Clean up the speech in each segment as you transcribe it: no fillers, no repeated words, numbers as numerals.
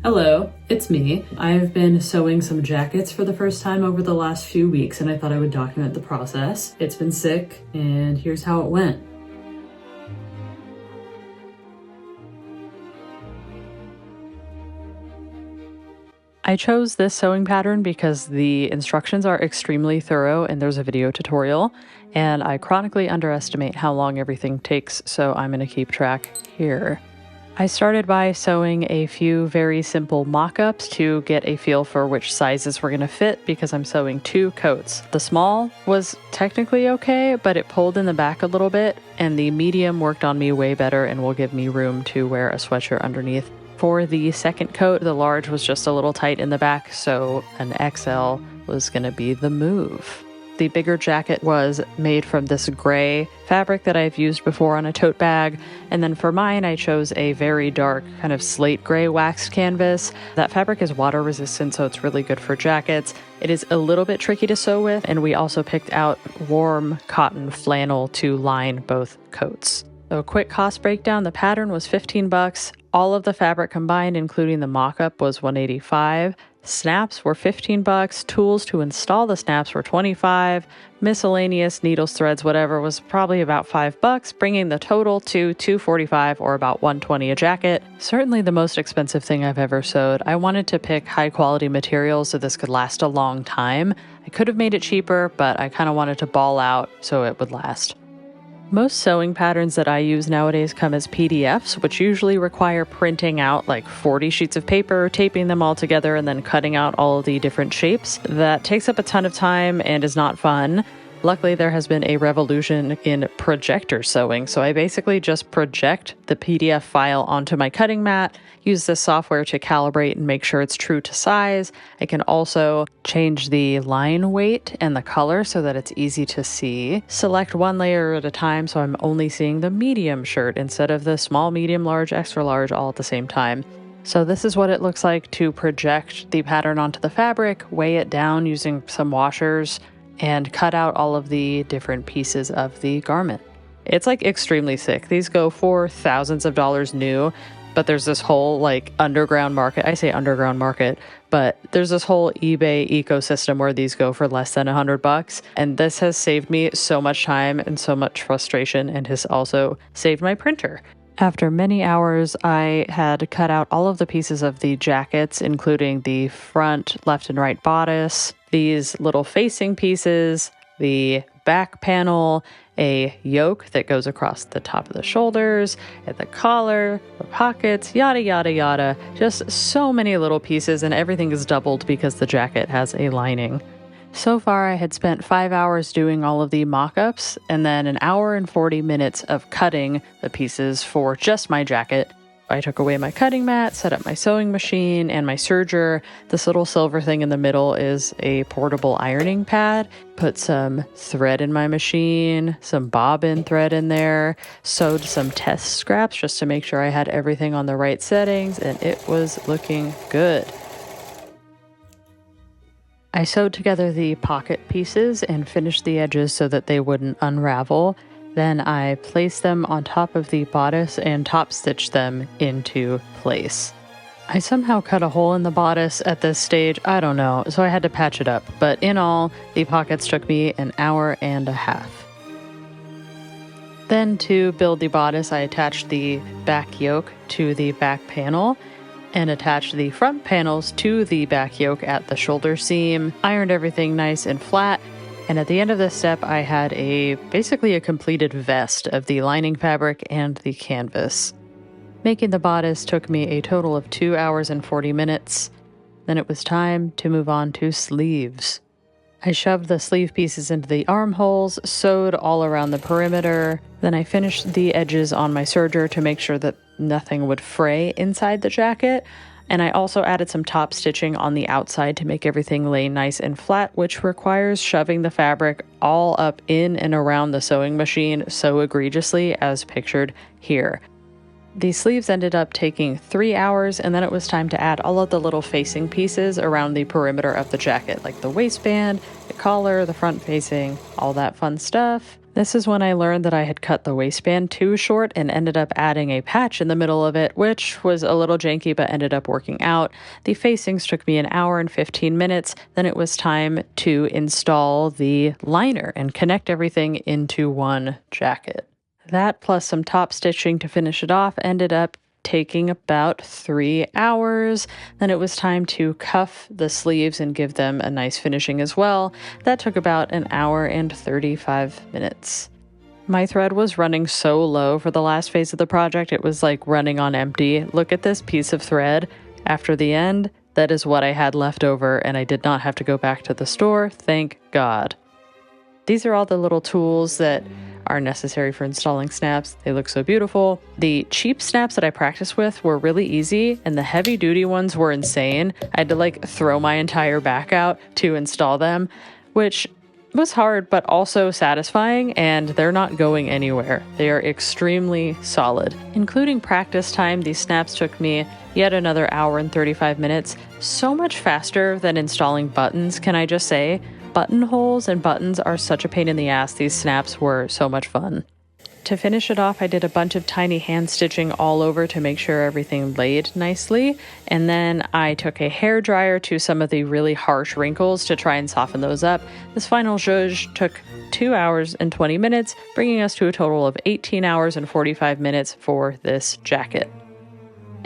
Hello, it's me. I've been sewing some jackets for the first time over the last few weeks and I thought I would document the process. It's been sick and here's how it went. I chose this sewing pattern because the instructions are extremely thorough and there's a video tutorial, and I chronically underestimate how long everything takes, so I'm going to keep track here. I started by sewing a few very simple mock-ups to get a feel for which sizes were going to fit because I'm sewing 2 coats. The small was technically okay, but it pulled in the back a little bit, and the medium worked on me way better and will give me room to wear a sweatshirt underneath. For the second coat, the large was just a little tight in the back, so an XL was going to be the move. The bigger jacket was made from this gray fabric that I've used before on a tote bag, and then for mine I chose a very dark kind of slate gray waxed canvas. That fabric is water resistant, so it's really good for jackets. It is a little bit tricky to sew with, and we also picked out warm cotton flannel to line both coats. So a quick cost breakdown, the pattern was $15. All of the fabric combined, including the mock-up, was $185. Snaps were $15. Tools to install the snaps were $25. Miscellaneous needles, threads, whatever was probably about $5, bringing the total to $245 or about $120 a jacket. Certainly the most expensive thing I've ever sewed. I wanted to pick high quality materials so this could last a long time. I could have made it cheaper, but I kind of wanted to ball out so it would last. Most sewing patterns that I use nowadays come as PDFs, which usually require printing out like 40 sheets of paper, taping them all together, and then cutting out all of the different shapes. That takes up a ton of time and is not fun. Luckily, there has been a revolution in projector sewing, so I basically just project the PDF file onto my cutting mat, use this software to calibrate and make sure it's true to size. I can also change the line weight and the color so that it's easy to see. Select one layer at a time, so I'm only seeing the medium shirt instead of the small, medium, large, extra large all at the same time. So this is what it looks like to project the pattern onto the fabric, weigh it down using some washers, and cut out all of the different pieces of the garment. It's like extremely sick. These go for thousands of dollars new, but there's this whole like underground market. I say underground market, but there's this whole eBay ecosystem where these go for less than $100. And this has saved me so much time and so much frustration, and has also saved my printer. After many hours, I had cut out all of the pieces of the jackets, including the front, left, and right bodice, these little facing pieces, the back panel, a yoke that goes across the top of the shoulders, and the collar, the pockets, yada, yada, yada. Just so many little pieces, and everything is doubled because the jacket has a lining. So far, I had spent 5 hours doing all of the mock-ups, and then an hour and 40 minutes of cutting the pieces for just my jacket. I took away my cutting mat, set up my sewing machine and my serger. This little silver thing in the middle is a portable ironing pad. Put some thread in my machine, some bobbin thread in there, sewed some test scraps just to make sure I had everything on the right settings, and it was looking good. I sewed together the pocket pieces and finished the edges so that they wouldn't unravel. Then I placed them on top of the bodice and top stitched them into place. I somehow cut a hole in the bodice at this stage, I don't know, so I had to patch it up. But in all, the pockets took me an hour and a half. Then to build the bodice, I attached the back yoke to the back panel and attached the front panels to the back yoke at the shoulder seam, ironed everything nice and flat, and at the end of this step I had basically a completed vest of the lining fabric and the canvas. Making the bodice took me a total of 2 hours and 40 minutes. Then it was time to move on to sleeves. I shoved the sleeve pieces into the armholes, sewed all around the perimeter. Then I finished the edges on my serger to make sure that nothing would fray inside the jacket. And I also added some top stitching on the outside to make everything lay nice and flat, which requires shoving the fabric all up in and around the sewing machine so egregiously as pictured here. The sleeves ended up taking 3 hours, and then it was time to add all of the little facing pieces around the perimeter of the jacket, like the waistband, the collar, the front facing, all that fun stuff. This is when I learned that I had cut the waistband too short and ended up adding a patch in the middle of it, which was a little janky but ended up working out. The facings took me an hour and 15 minutes. Then it was time to install the liner and connect everything into one jacket. That plus some top stitching to finish it off ended up taking about 3 hours. Then it was time to cuff the sleeves and give them a nice finishing as well. That took about an hour and 35 minutes. My thread was running so low for the last phase of the project, it was like running on empty. Look at this piece of thread. After the end, that is what I had left over, and I did not have to go back to the store, thank God. These are all the little tools that are necessary for installing snaps. They look so beautiful. The cheap snaps that I practiced with were really easy, and the heavy duty ones were insane. I had to like throw my entire back out to install them, which was hard but also satisfying, and they're not going anywhere. They are extremely solid. Including practice time, these snaps took me yet another hour and 35 minutes. So much faster than installing buttons, can I just say? Buttonholes and buttons are such a pain in the ass. These snaps were so much fun. To finish it off, I did a bunch of tiny hand stitching all over to make sure everything laid nicely. And then I took a hair dryer to some of the really harsh wrinkles to try and soften those up. This final zhuzh took 2 hours and 20 minutes, bringing us to a total of 18 hours and 45 minutes for this jacket.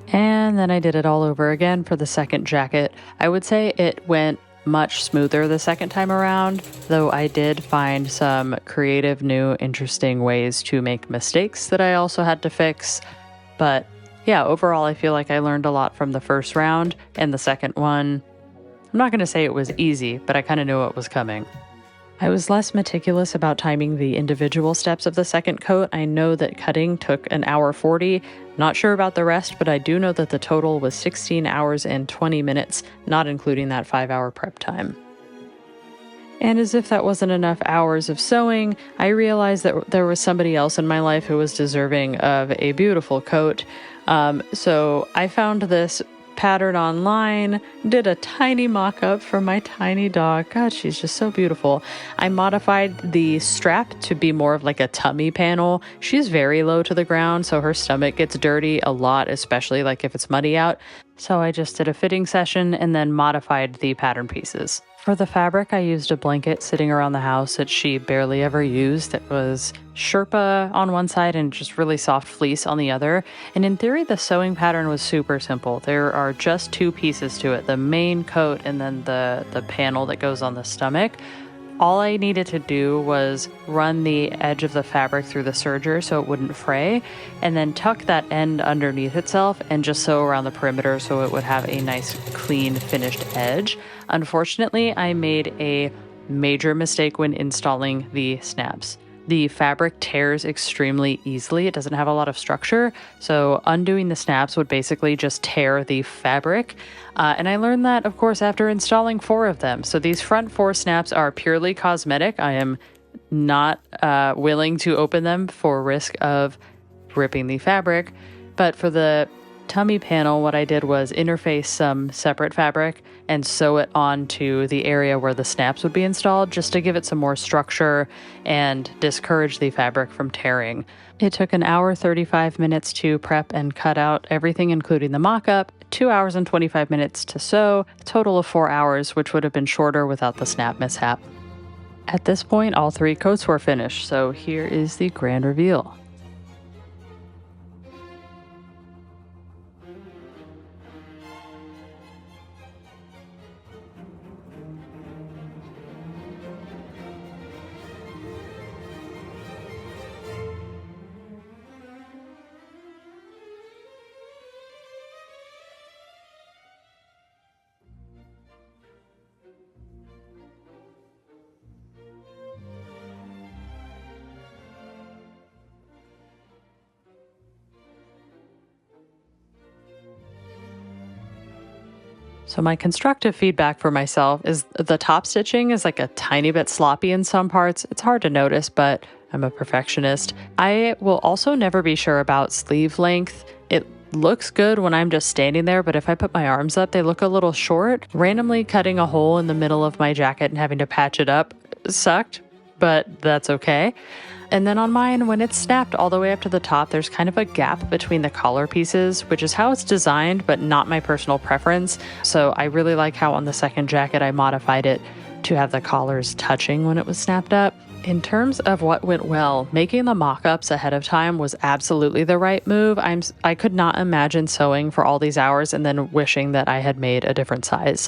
And then I did it all over again for the second jacket. I would say it went much smoother the second time around, though I did find some creative, new, interesting ways to make mistakes that I also had to fix. But yeah, overall, I feel like I learned a lot from the first round, and the second one, I'm not going to say it was easy, but I kind of knew what was coming. I was less meticulous about timing the individual steps of the second coat. I know that cutting took an hour 40. Not sure about the rest, but I do know that the total was 16 hours and 20 minutes, not including that 5-hour prep time. And as if that wasn't enough hours of sewing, I realized that there was somebody else in my life who was deserving of a beautiful coat. So I found this pattern online, did a tiny mock-up for my tiny dog. God, she's just so beautiful. I modified the strap to be more of like a tummy panel. She's very low to the ground, so her stomach gets dirty a lot, especially like if it's muddy out. So I just did a fitting session and then modified the pattern pieces. For the fabric, I used a blanket sitting around the house that she barely ever used. It was Sherpa on one side and just really soft fleece on the other. And in theory, the sewing pattern was super simple. There are just 2 pieces to it, the main coat and then the panel that goes on the stomach. All I needed to do was run the edge of the fabric through the serger so it wouldn't fray, and then tuck that end underneath itself and just sew around the perimeter so it would have a nice, clean, finished edge. Unfortunately, I made a major mistake when installing the snaps. The fabric tears extremely easily. It doesn't have a lot of structure, so undoing the snaps would basically just tear the fabric. And I learned that, of course, after installing 4 of them. So these front 4 snaps are purely cosmetic. I am not willing to open them for risk of ripping the fabric. But for the tummy panel, what I did was interface some separate fabric and sew it onto the area where the snaps would be installed, just to give it some more structure and discourage the fabric from tearing. It took an hour 35 minutes to prep and cut out everything, including the mock-up, 2 hours and 25 minutes to sew, a total of 4 hours, which would have been shorter without the snap mishap. At this point, all 3 coats were finished, so here is the grand reveal. So my constructive feedback for myself is the top stitching is like a tiny bit sloppy in some parts. It's hard to notice, but I'm a perfectionist. I will also never be sure about sleeve length. It looks good when I'm just standing there, but if I put my arms up, they look a little short. Randomly cutting a hole in the middle of my jacket and having to patch it up sucked, but that's okay. And then on mine, when it's snapped all the way up to the top, there's kind of a gap between the collar pieces, which is how it's designed, but not my personal preference. So I really like how on the second jacket I modified it to have the collars touching when it was snapped up. In terms of what went well, making the mock-ups ahead of time was absolutely the right move. I could not imagine sewing for all these hours and then wishing that I had made a different size.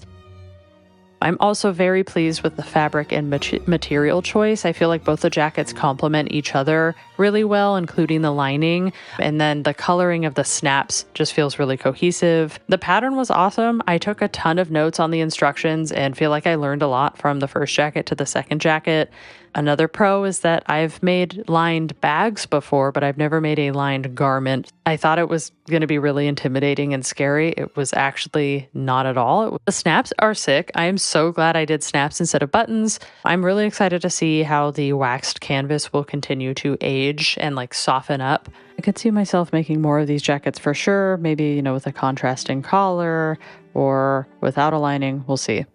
I'm also very pleased with the fabric and material choice. I feel like both the jackets complement each other really well, including the lining. And then the coloring of the snaps just feels really cohesive. The pattern was awesome. I took a ton of notes on the instructions and feel like I learned a lot from the first jacket to the second jacket. Another pro is that I've made lined bags before, but I've never made a lined garment. I thought it was going to be really intimidating and scary. It was actually not at all. The snaps are sick. I am so glad I did snaps instead of buttons. I'm really excited to see how the waxed canvas will continue to age and like soften up. I could see myself making more of these jackets for sure. Maybe, with a contrasting collar or without a lining. We'll see.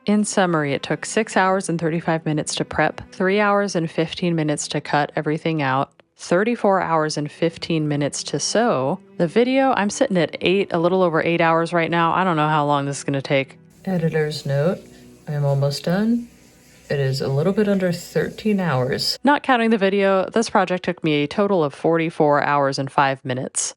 In summary, it took 6 hours and 35 minutes to prep, 3 hours and 15 minutes to cut everything out, 34 hours and 15 minutes to sew. The video, I'm sitting at a little over 8 hours right now. I don't know how long this is going to take. Editor's note, I'm almost done. It is a little bit under 13 hours. Not counting the video, this project took me a total of 44 hours and 5 minutes.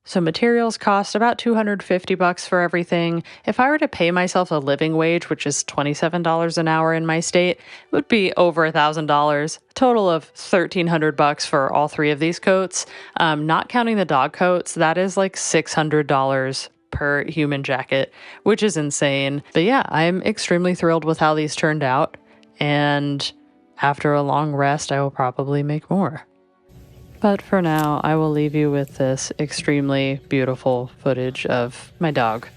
So materials cost about $250 for everything. If I were to pay myself a living wage, which is $27 an hour in my state, it would be over $1,000. Total of $1,300 for all three of these coats. Not counting the dog coats, that is like $600 per human jacket, which is insane. But yeah, I'm extremely thrilled with how these turned out. And after a long rest, I will probably make more. But for now, I will leave you with this extremely beautiful footage of my dog.